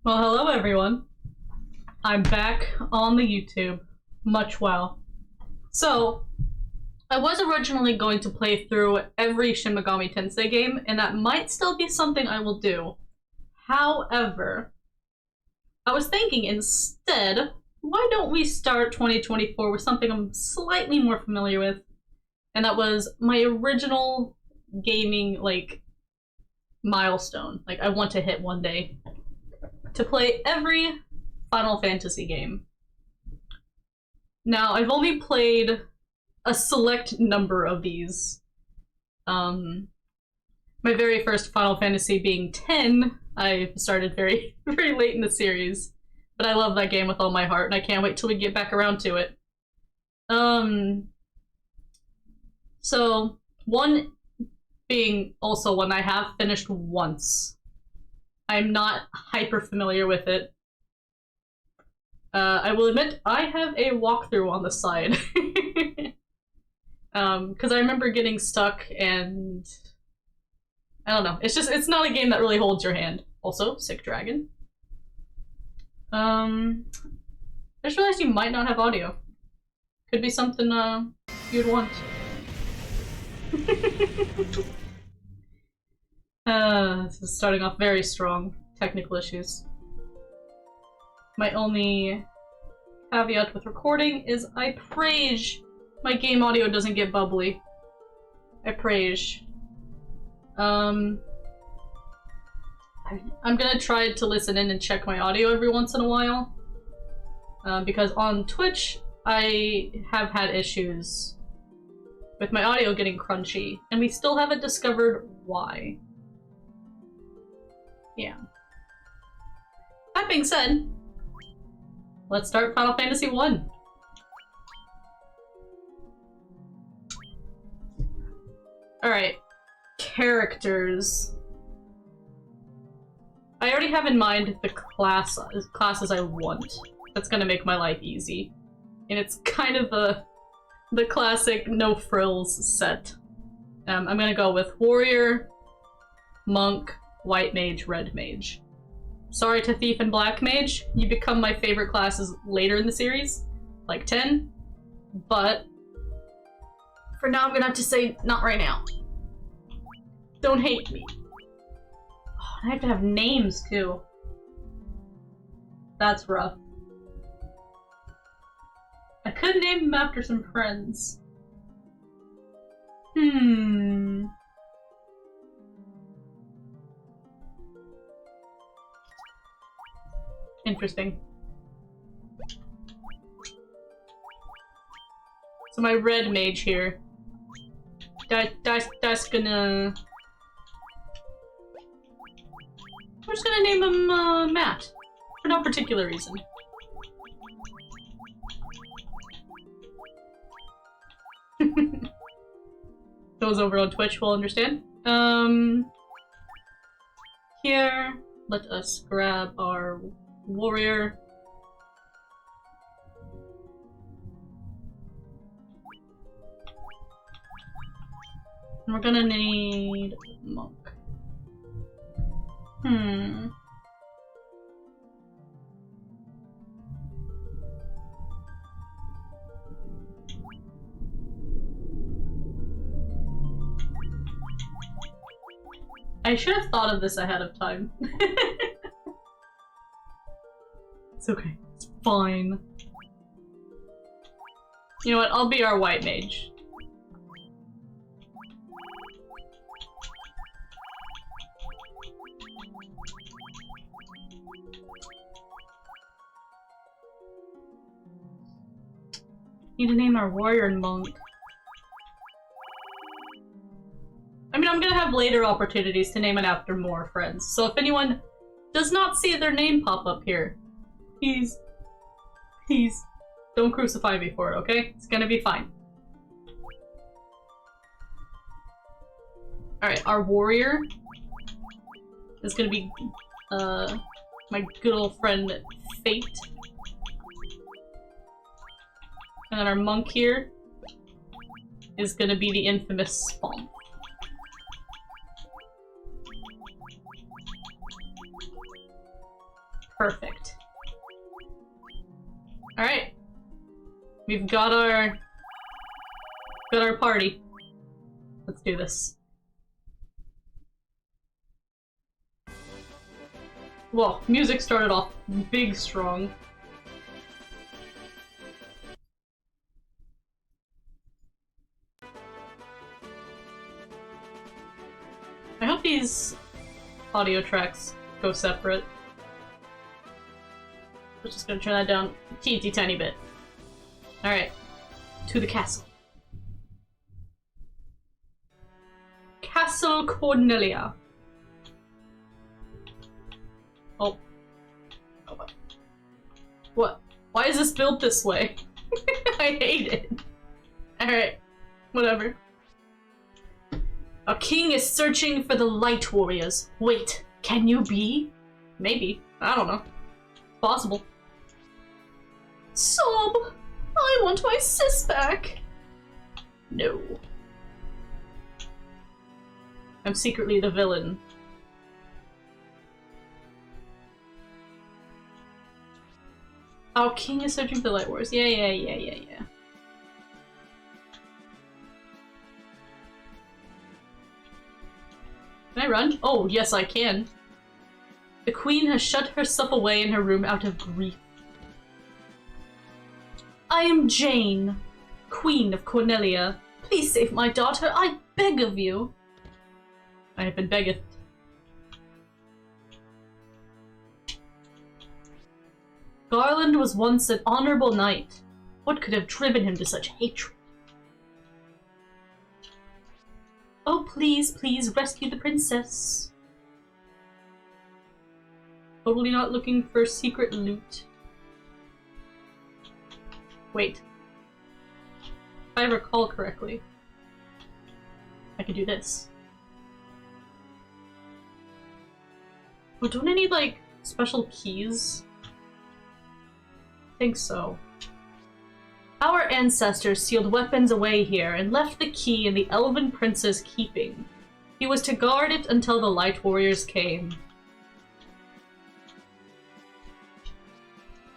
Well, hello everyone. I'm back on the YouTube. Much well. So, I was originally going to play through every Shin Megami Tensei game, and that might still be something I will do. However, I was thinking instead, why don't we start 2024 with something I'm slightly more familiar with, and that was my original gaming, milestone. I want to hit one day. To play every Final Fantasy game. Now, I've only played a select number of these. My very first Final Fantasy being 10, I started very, very late in the series. But I love that game with all my heart, and I can't wait till we get back around to it. So, one being also one I have finished once. I'm not hyper familiar with it. I will admit, I have a walkthrough on the side. Because I remember getting stuck and... I don't know. It's not a game that really holds your hand. Also, Sick Dragon. I just realized you might not have audio. Could be something, you'd want. This is starting off very strong. Technical issues. My only caveat with recording is I pray my game audio doesn't get bubbly. I pray. I'm gonna try to listen in and check my audio every once in a while. Because on Twitch, I have had issues with my audio getting crunchy, and we still haven't discovered why. Yeah. That being said, let's start Final Fantasy 1. Alright. Characters. I already have in mind the classes I want. That's gonna make my life easy. And it's kind of the classic no frills set. I'm gonna go with Warrior, Monk, White Mage, Red Mage. Sorry to Thief and Black Mage, you become my favorite classes later in the series, like 10, but for now I'm gonna have to say not right now. Don't hate me. Oh, I have to have names too. That's rough. I could name them after some friends. Interesting. So my red mage here. That's gonna... I'm just gonna name him, Matt. For no particular reason. Those over on Twitch will understand. Here, let us grab our warrior. And we're gonna need monk. I should have thought of this ahead of time. It's okay. It's fine. You know what? I'll be our white mage. Need to name our warrior and monk. I mean, I'm gonna have later opportunities to name it after more friends, so if anyone does not see their name pop up here, please don't crucify me for it, okay? It's gonna be fine. Alright, our warrior is gonna be, my good old friend Fate. And then our monk here is gonna be the infamous Spawn. Perfect. Alright. We've got our party. Let's do this. Whoa, music started off big strong. I hope these audio tracks go separate. We're just gonna turn that down a teensy tiny bit. Alright. To the castle. Castle Cornelia. Oh. Oh. What? Why is this built this way? I hate it. Alright. Whatever. Our king is searching for the light warriors. Wait, can you be? Maybe. I don't know. It's possible. Sob! I want my sis back! No. I'm secretly the villain. Our king is searching for the light wars. Yeah. Can I run? Oh, yes I can. The queen has shut herself away in her room out of grief. I am Jane, queen of Cornelia. Please save my daughter, I beg of you. I have been beggeth. Garland was once an honorable knight. What could have driven him to such hatred? Oh, please, please rescue the princess. Totally not looking for secret loot. Wait. If I recall correctly, I could do this. Oh, don't I need, like, special keys? I think so. Our ancestors sealed weapons away here and left the key in the elven prince's keeping. He was to guard it until the light warriors came.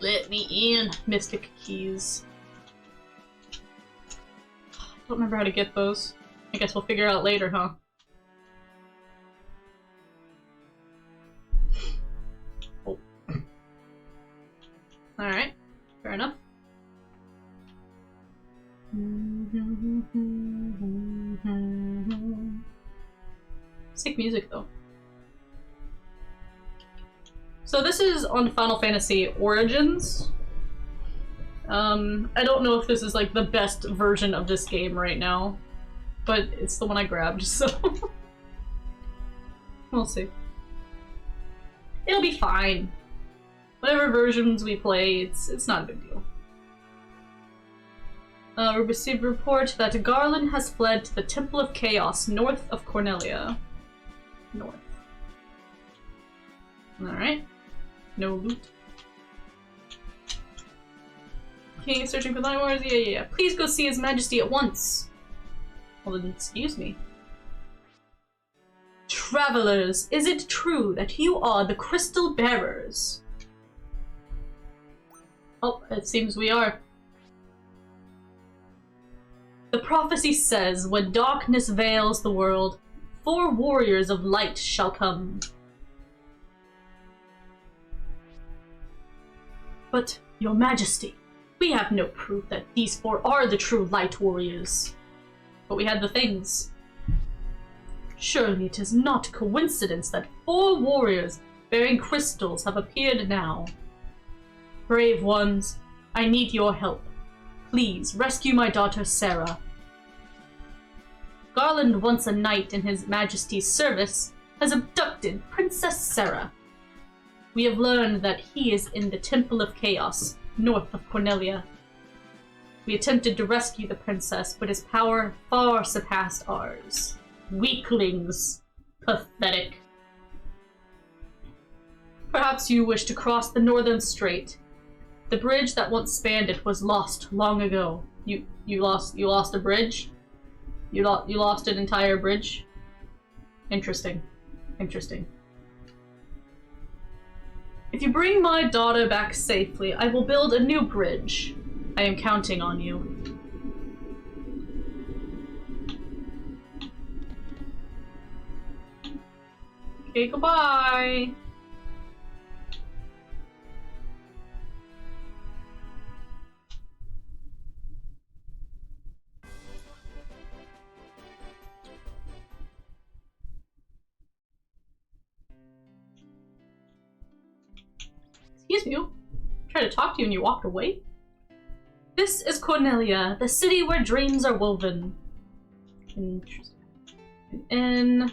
Let me in, mystic keys. I don't remember how to get those. I guess we'll figure out later, huh? Oh. Alright, fair enough. Sick music, though. So this is on Final Fantasy Origins. I don't know if this is like the best version of this game right now, but it's the one I grabbed, so we'll see. It'll be fine. Whatever versions we play, it's not a big deal. We received a report that Garland has fled to the Temple of Chaos north of Cornelia. North. Alright. No loot. King is searching for light wars? Yeah. Please go see His Majesty at once. Well then, excuse me. Travelers, is it true that you are the Crystal Bearers? Oh, it seems we are. The prophecy says, when darkness veils the world, 4 warriors of light shall come. But, Your Majesty, we have no proof that these 4 are the true light warriors. But we had the things. Surely it is not coincidence that 4 warriors bearing crystals have appeared now. Brave ones, I need your help. Please, rescue my daughter Sarah. Garland, once a knight in His Majesty's service, has abducted Princess Sarah. We have learned that he is in the Temple of Chaos, north of Cornelia. We attempted to rescue the princess, but his power far surpassed ours. Weaklings. Pathetic. Perhaps you wish to cross the Northern Strait. The bridge that once spanned it was lost long ago. You lost a bridge? You lost an entire bridge? Interesting. If you bring my daughter back safely, I will build a new bridge. I am counting on you. Okay, goodbye. Excuse me, I tried to talk to you and you walked away? This is Cornelia, the city where dreams are woven. Interesting. And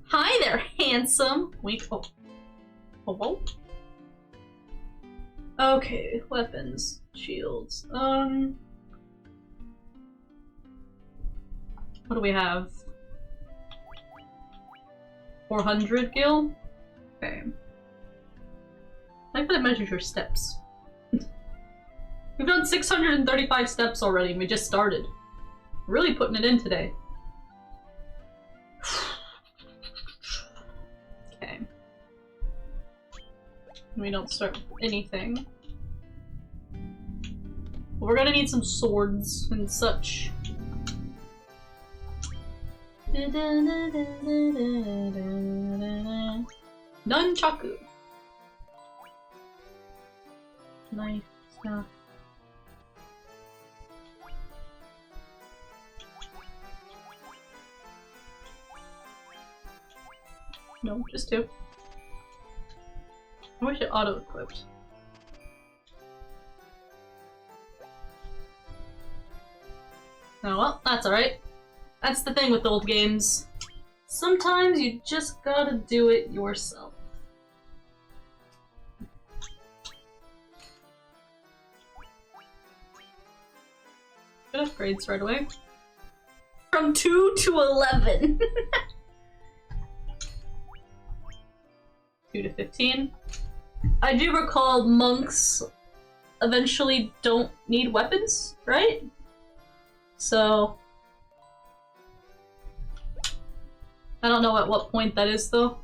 hi there, handsome. Wait, oh. Hello? Okay, weapons, shields. What do we have? 400 gil? Okay. I like that it measures your steps. We've done 635 steps already and we just started. Really putting it in today. Okay. We don't start with anything. We're gonna need some swords and such. Nunchaku. Knife stuff. No, just two. I wish it auto-equipped. Oh well, that's alright. That's the thing with old games. Sometimes you just gotta do it yourself. Good upgrades right away. From 2 to 11. 2 to 15. I do recall monks eventually don't need weapons, right? So I don't know at what point that is though.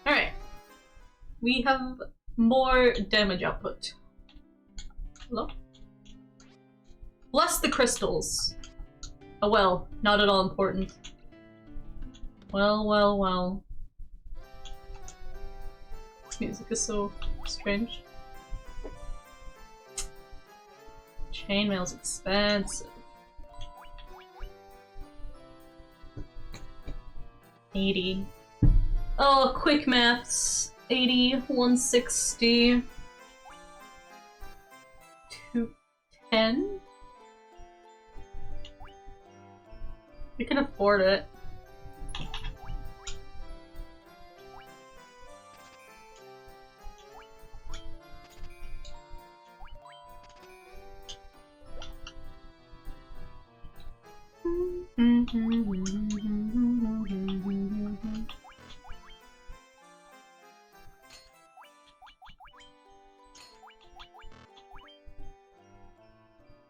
Alright. We have more damage output. Hello? Bless the crystals. Oh well, not at all important. Well, well, well. This music is so strange. Chainmail's expensive. 80. Oh, quick maths. 80, 160. 210? We can afford it.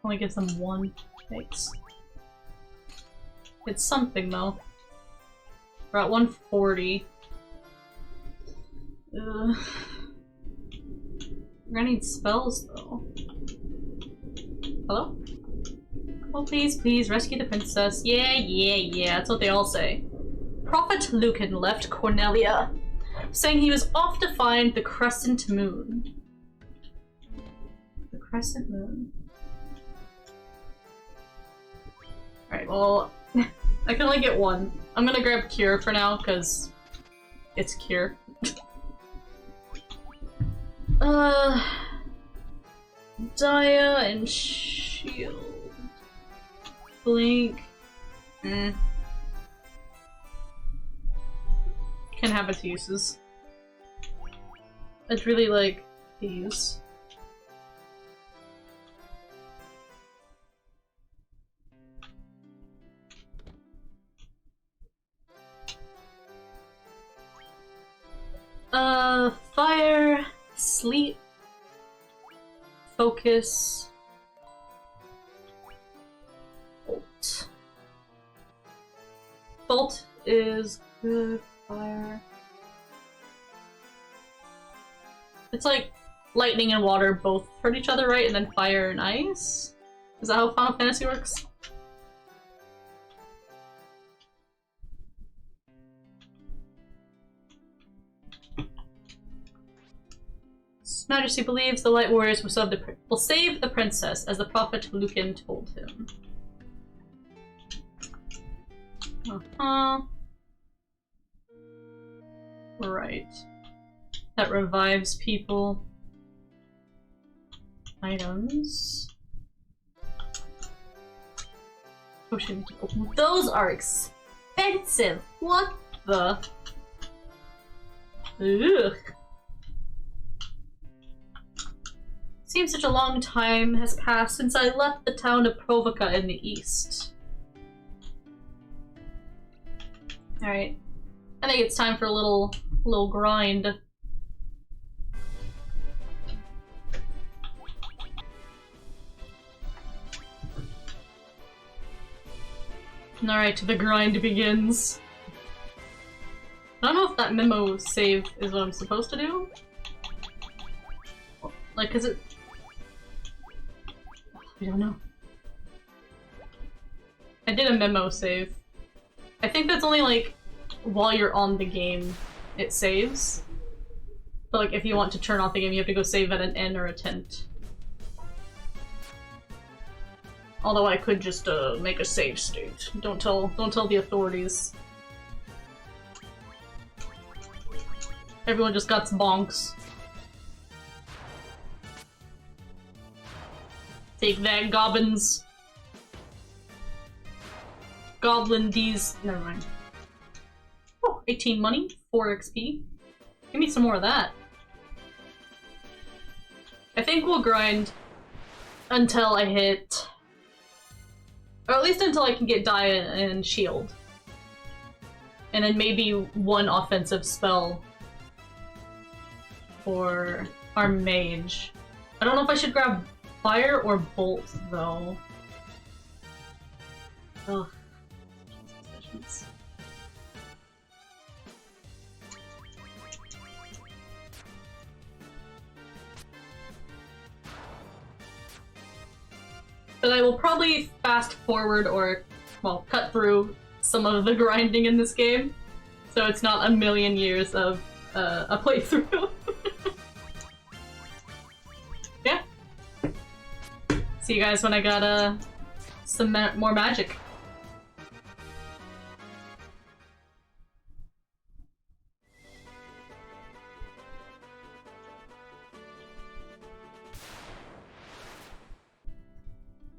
Only gives them one. Thanks. It's something though. We're at 140. We're gonna need spells though. Hello? Oh please, please, rescue the princess. Yeah, yeah, yeah, that's what they all say. Prophet Lucan left Cornelia, saying he was off to find the crescent moon. The crescent moon. Alright, well, I can only get one. I'm gonna grab Cure for now, because it's Cure. Dia and Shield. Blink. Can have its uses. I'd really like these. Fire, sleep, focus, bolt. Bolt is Good fire. It's like lightning and water both hurt each other, right? And then fire and ice? Is that how Final Fantasy works? His Majesty believes the Light Warriors will save the princess, as the prophet Lucan told him. Right. That revives people. Items. Potion. Those are expensive! What the? Ugh. Seems such a long time has passed since I left the town of Provoca in the east. Alright. I think it's time for a little grind. Alright, the grind begins. I don't know if that memo save is what I'm supposed to do. Like, is it... I don't know. I did a memo save. I think that's only like while you're on the game it saves. But like if you want to turn off the game you have to go save at an inn or a tent. Although I could just make a save state. Don't tell the authorities. Everyone just got bonks. Take that, goblins. Goblin D's. Never mind. Oh, 18 money, 4 XP. Give me some more of that. I think we'll grind until I hit... Or at least until I can get Dia and Shield. And then maybe one offensive spell for our mage. I don't know if I should grab Fire or Bolt, though. Ugh. But I will probably fast forward or, well, cut through some of the grinding in this game, so it's not a million years of a playthrough. Yeah. See you guys when I got some more magic.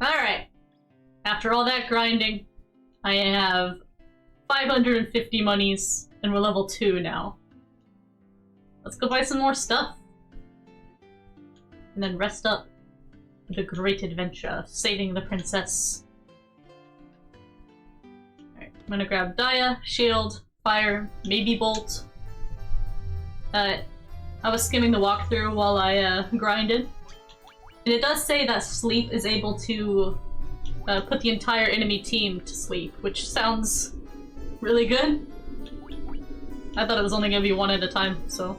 Alright. After all that grinding, I have 550 monies, and we're level 2 now. Let's go buy some more stuff. And then rest up for the great adventure of saving the princess. Alright, I'm gonna grab Dia, Shield, Fire, maybe Bolt. I was skimming the walkthrough while I grinded. And it does say that sleep is able to put the entire enemy team to sleep, which sounds really good. I thought it was only gonna be one at a time, so...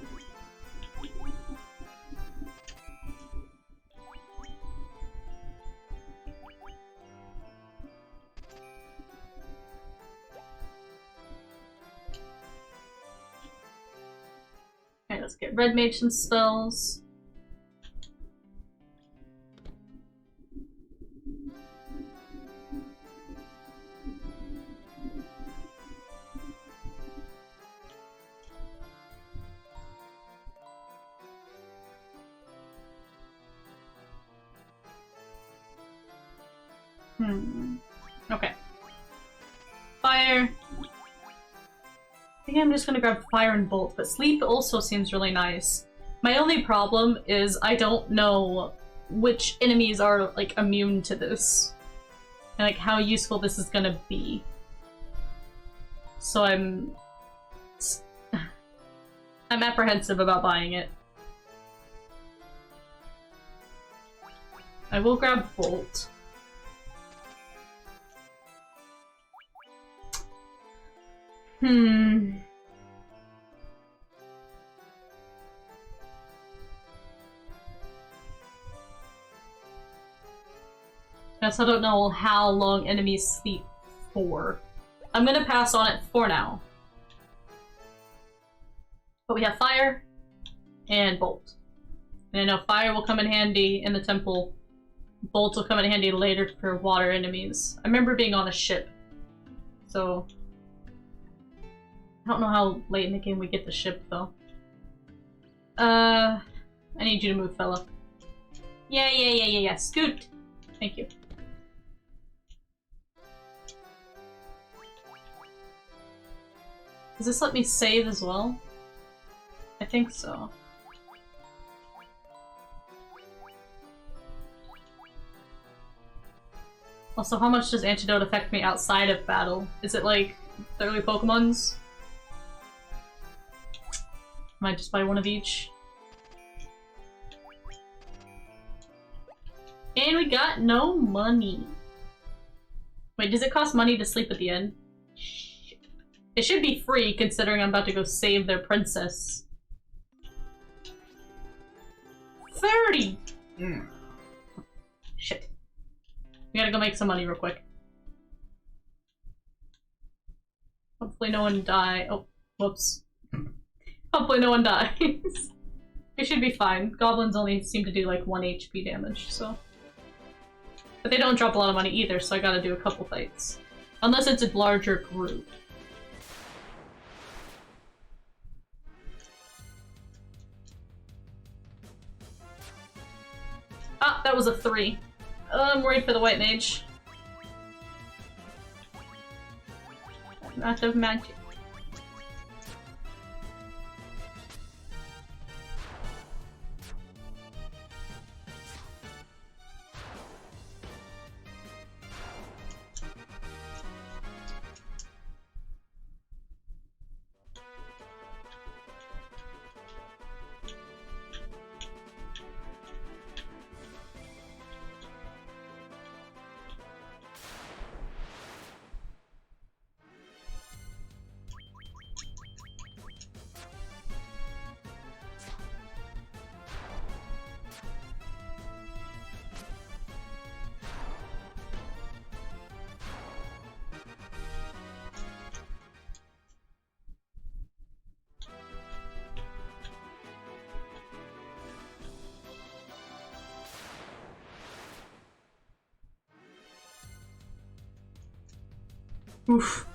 Okay, let's get Red Mage some spells. Okay. Fire. I think I'm just gonna grab Fire and Bolt, but Sleep also seems really nice. My only problem is I don't know which enemies are, like, immune to this. And, like, how useful this is gonna be. So I'm apprehensive about buying it. I will grab Bolt. I also don't know how long enemies sleep for. I'm gonna pass on it for now. But we have fire and bolt. And I know fire will come in handy in the temple. Bolt will come in handy later for water enemies. I remember being on a ship. So I don't know how late in the game we get the ship though. I need you to move, fella. Yeah. Scoot! Thank you. Does this let me save as well? I think so. Also, how much does Antidote affect me outside of battle? Is it like the early Pokemons? Might just buy one of each. And we got no money. Wait, does it cost money to sleep at the end? It should be free, considering I'm about to go save their princess. 30! Shit. We gotta go make some money real quick. Hopefully no one die. Oh, whoops. Hopefully no one dies. It should be fine. Goblins only seem to do like 1 HP damage, so. But they don't drop a lot of money either, so I gotta do a couple fights. Unless it's a larger group. Ah, that was a 3. I'm worried for the white mage. Out of magic. Oof.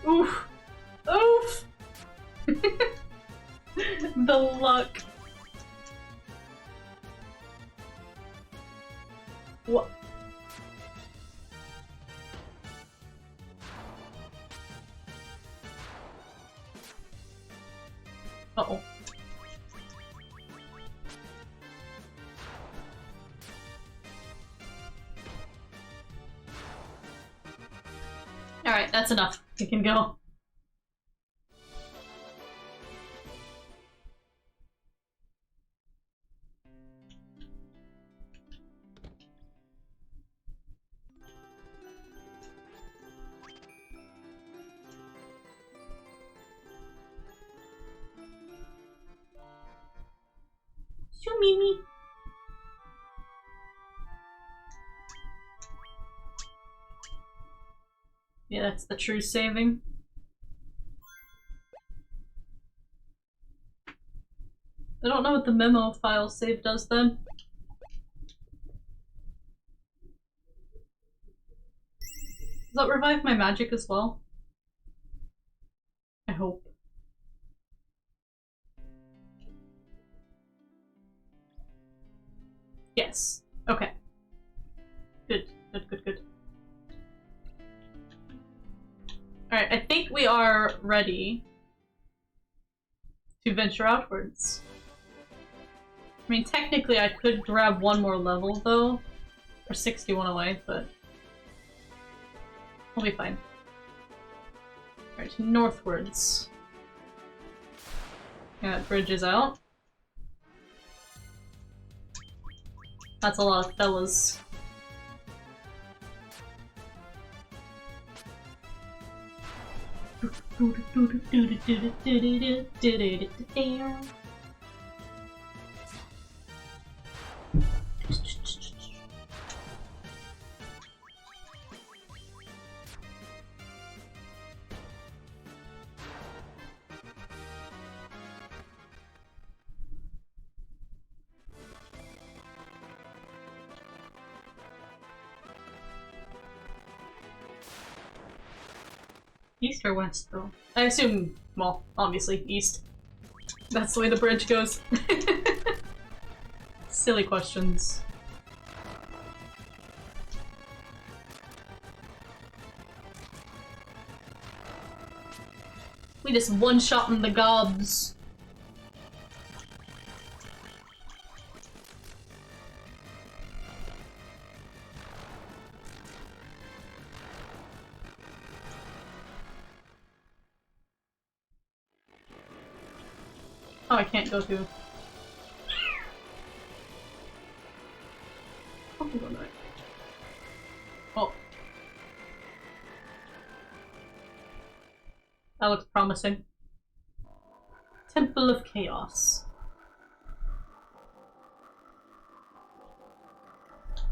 Oof. Oof! The luck. What? Uh-oh. Alright, that's enough. We can go. Shoo Mimi. Yeah, that's the true saving. I don't know what the memo file save does then. Does that revive my magic as well? I hope. Yes. Okay. Good. Alright, I think we are ready to venture outwards. I mean, technically I could grab one more level, though. Or 61 away, but we'll be fine. Alright, northwards. Yeah, that bridge is out. That's a lot of fellas. East or west, though? I assume, well, obviously, east. That's the way the bridge goes. Silly questions. We just one-shotting the gobs. Oh, I can't go through. Oh. That looks promising. Temple of Chaos.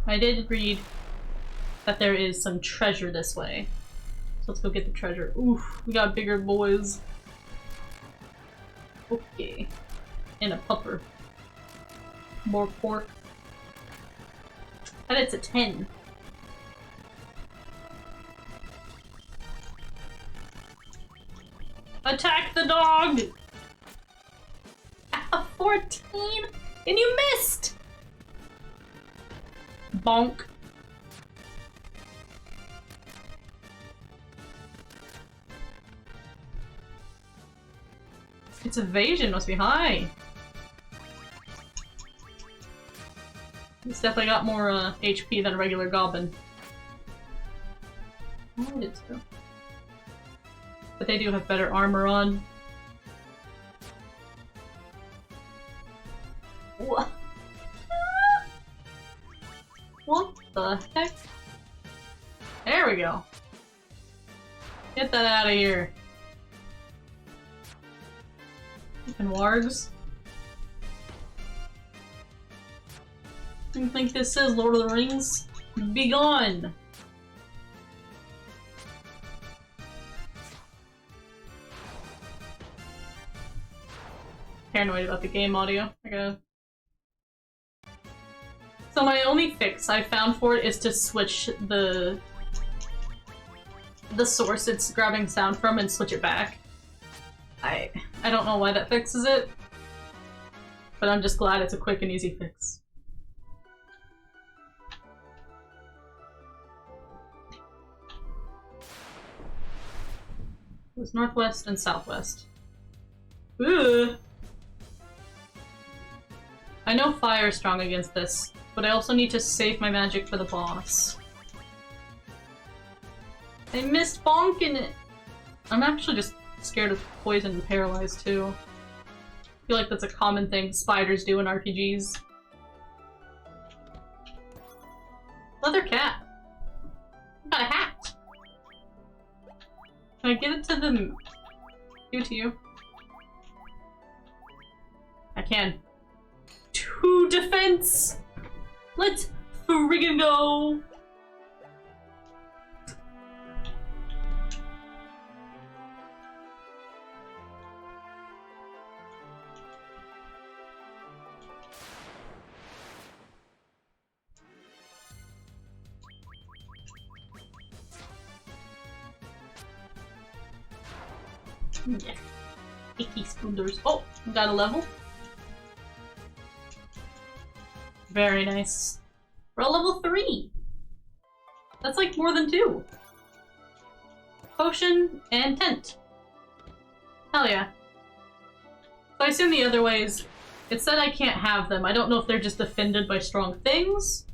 I did read that there is some treasure this way. So let's go get the treasure. Oof, we got bigger boys. Okay. And a pupper. More pork. And it's a 10. Attack the dog! A 14? And you missed! Bonk. Its evasion must be high. It's definitely got more HP than a regular goblin. Oh, it is though. But they do have better armor on. What? What the heck? There we go. Get that out of here. Fucking wargs. You think this is Lord of the Rings? Be gone! Paranoid about the game audio. I gotta... So my only fix I found for it is to switch the source it's grabbing sound from and switch it back. I don't know why that fixes it, but I'm just glad it's a quick and easy fix. It was northwest and southwest. Ooh. I know fire is strong against this, but I also need to save my magic for the boss. I missed bonking it! I'm actually just scared of poison and paralyzed too. I feel like that's a common thing spiders do in RPGs. Leather cat. I got a hat. Can I give it to them? Give it to you. I can. 2 defense! Let's friggin' go! Yeah. Icky spoonders. Oh, got a level. Very nice. We're at level 3! That's like more than 2. Potion and tent. Hell yeah. So I assume the other ways, it said I can't have them. I don't know if they're just defended by strong things.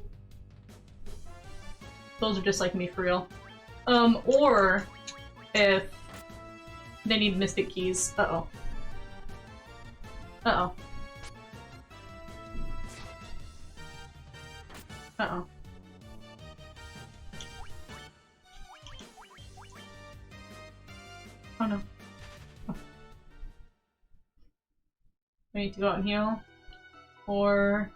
Those are just like me for real. Or if they need mystic keys. Uh-oh. Uh-oh. Uh-oh. Oh no. Oh. We need to go out and heal. Or...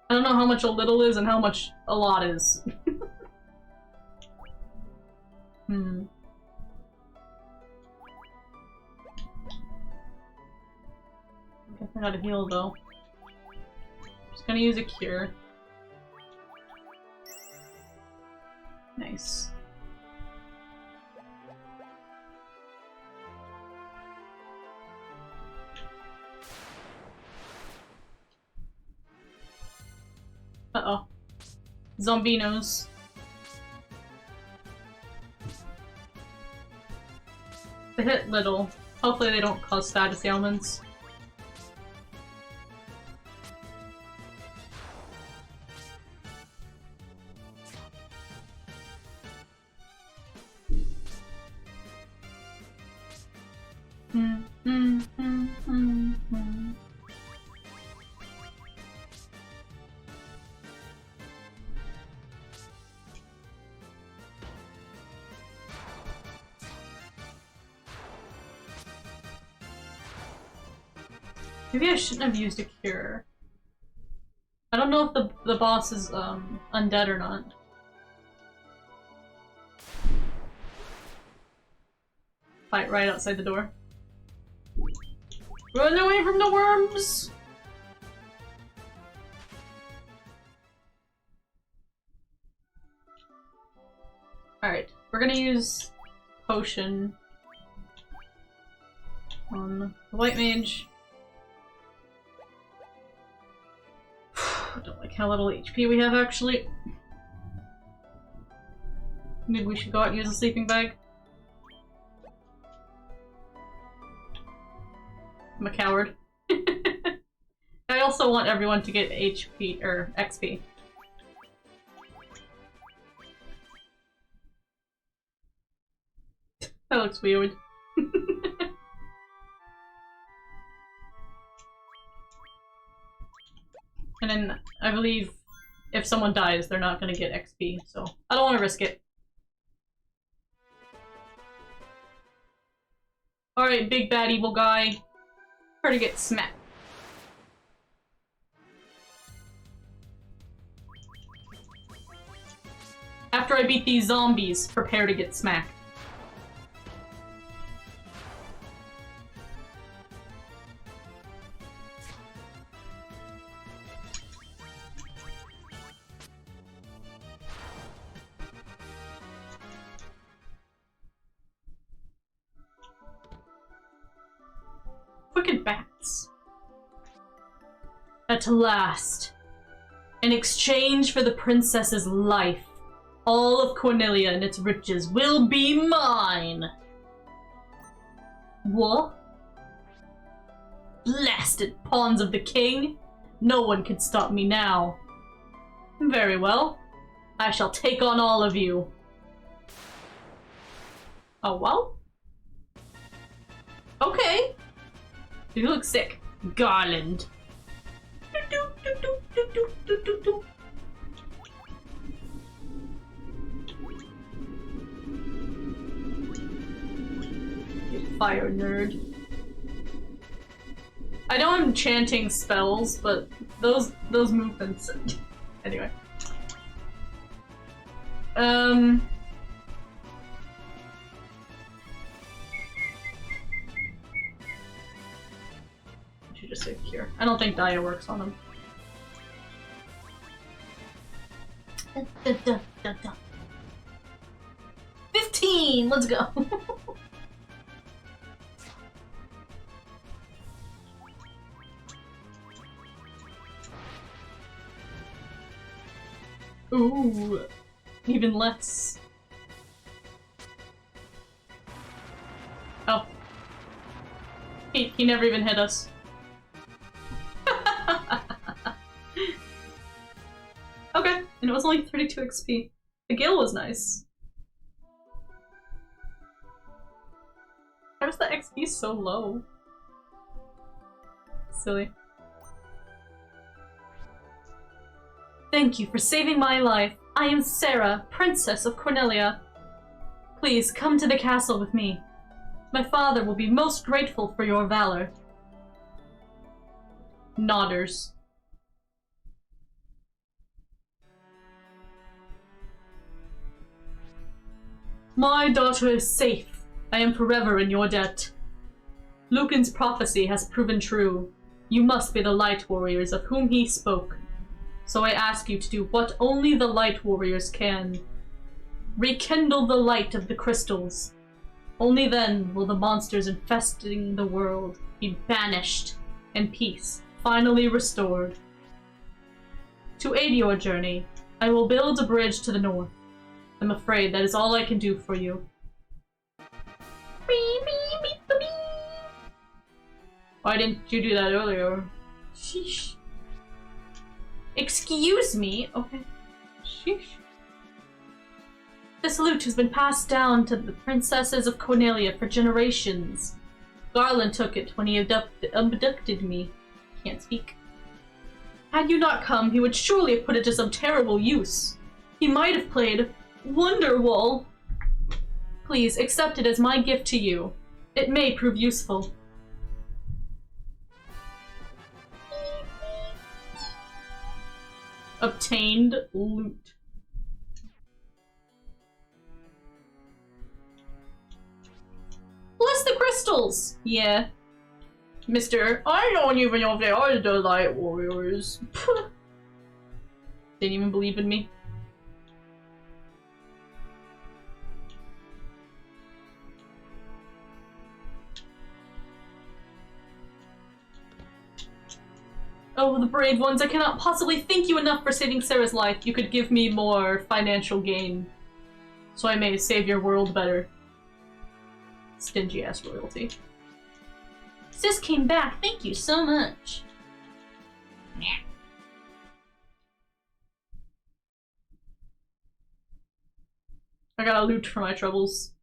I don't know how much a little is and how much a lot is. Hmm. Guess I gotta heal though. Just gonna use a cure. Nice. Uh-oh. Zombinos. They hit little. Hopefully they don't cause status ailments. Maybe I shouldn't have used a cure. I don't know if the boss is undead or not. Fight right outside the door. Run away from the worms! Alright, we're gonna use potion on the white mage. I don't like how little HP we have, actually. Maybe we should go out and use a sleeping bag. I'm a coward. I also want everyone to get HP, or XP. That looks weird. And then, I believe, if someone dies, they're not gonna get XP, so I don't want to risk it. Alright, big bad evil guy. Prepare to get smacked. After I beat these zombies, prepare to get smacked. Wicked bats. At last, in exchange for the princess's life, all of Cornelia and its riches will be mine! What? Blasted pawns of the king! No one can stop me now. Very well. I shall take on all of you. Oh, well? Okay. You look sick. Garland. You fire nerd. I know I'm chanting spells, but those movements. Anyway. Just say cure. I don't think Dia works on him. 15! Let's go! Ooh, even less. Oh. He never even hit us. Okay, and it was only 32 XP. The Gale was nice. How is the XP so low? Silly. Thank you for saving my life. I am Sarah, Princess of Cornelia. Please come to the castle with me. My father will be most grateful for your valor. Nodders. My daughter is safe. I am forever in your debt. Lucan's prophecy has proven true. You must be the Light Warriors of whom he spoke. So I ask you to do what only the Light Warriors can. Rekindle the light of the crystals. Only then will the monsters infesting the world be banished and peace finally restored. To aid your journey, I will build a bridge to the north. I'm afraid that is all I can do for you. Why didn't you do that earlier? Sheesh. Excuse me? Okay. Sheesh. This lute has been passed down to the princesses of Cornelia for generations. Garland took it when he abducted me. Can't speak. Had you not come, he would surely have put it to some terrible use. He might have played Wonderwall. Please, accept it as my gift to you. It may prove useful. Obtained loot. Bless the crystals! Yeah. Mr. I don't even know if they are the Light Warriors. Didn't even believe in me. Oh, the brave ones, I cannot possibly thank you enough for saving Sarah's life. You could give me more financial gain, so I may save your world better. Stingy-ass royalty. Sis came back, thank you so much. I got a loot for my troubles.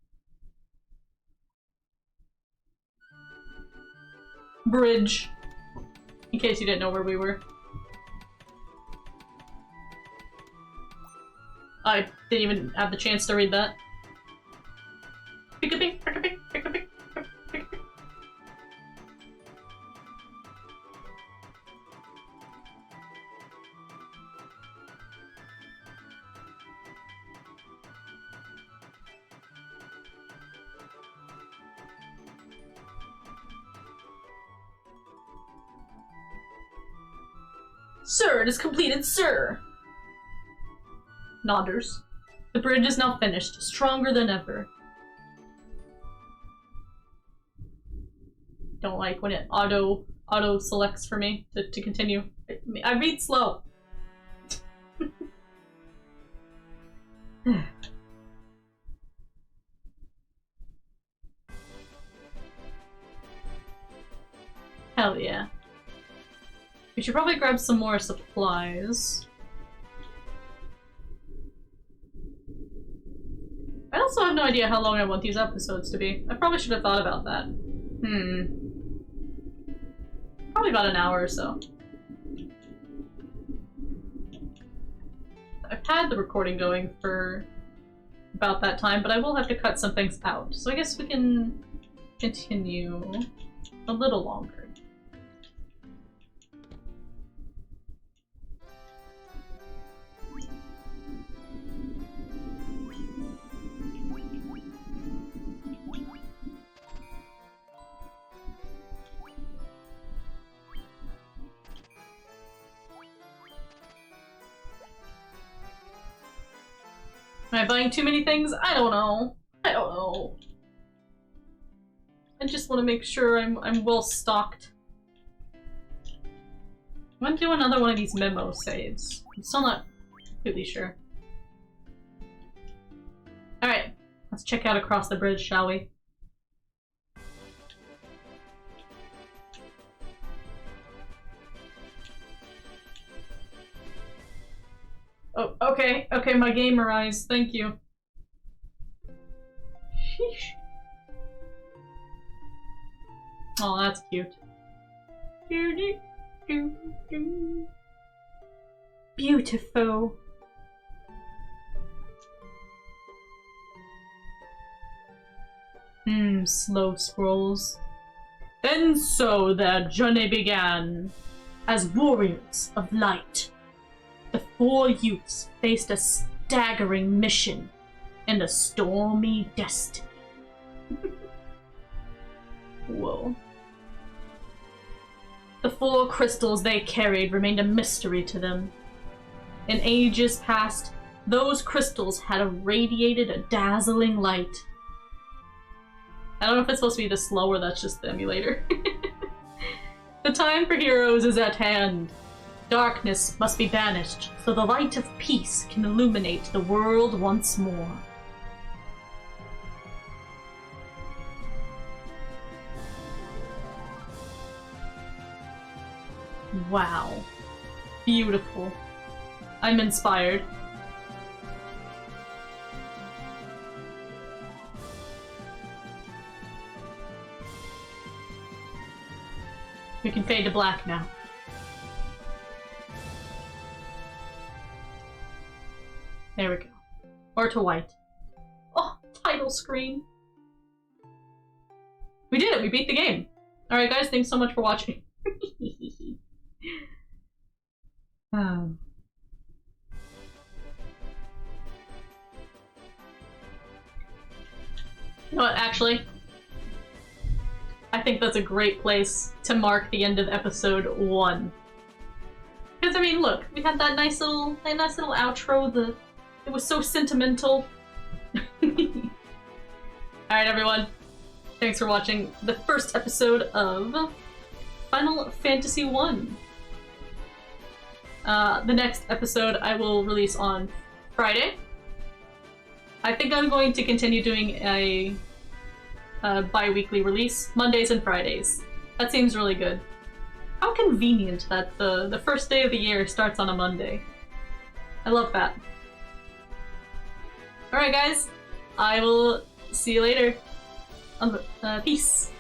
Bridge. In case you didn't know where we were. I didn't even have the chance to read that. Pick-a-pick, pick-a-pick, pick-a-pick, pick-a-pick. Sir, it is completed, sir! Nodders. The bridge is now finished, stronger than ever. Don't like when it auto selects for me to continue. I read slow. Hell yeah. We should probably grab some more supplies. I also have no idea how long I want these episodes to be. I probably should have thought about that. Probably about an hour or so. I've had the recording going for about that time, but I will have to cut some things out. So I guess we can continue a little longer. Am I buying too many things? I don't know. I don't know. I just want to make sure I'm well stocked. I'm gonna do another one of these memo saves. I'm still not completely sure. Alright, let's check out across the bridge, shall we? Oh, okay, okay, my gamer eyes, thank you. Sheesh. Oh, that's cute. Beautiful. Slow scrolls. Then so their journey began. As warriors of light, the four youths faced a staggering mission and a stormy destiny. Whoa. The four crystals they carried remained a mystery to them. In ages past, Those crystals had irradiated a dazzling light. I don't know if it's supposed to be this slow or that's just the emulator. The time for heroes is at hand. Darkness must be banished, so the light of peace can illuminate the world once more. Wow. Beautiful. I'm inspired. We can fade to black now. There we go. Or to white. Oh, title screen. We did it! We beat the game! Alright guys, thanks so much for watching. You know what, actually? I think that's a great place to mark the end of episode 1. Because, I mean, look, we had that nice little outro, it was so sentimental. Alright everyone, thanks for watching the first episode of Final Fantasy 1. The next episode I will release on Friday. I think I'm going to continue doing a bi-weekly release, Mondays and Fridays. That seems really good. How convenient that the first day of the year starts on a Monday. I love that. Alright guys, I will see you later. Peace.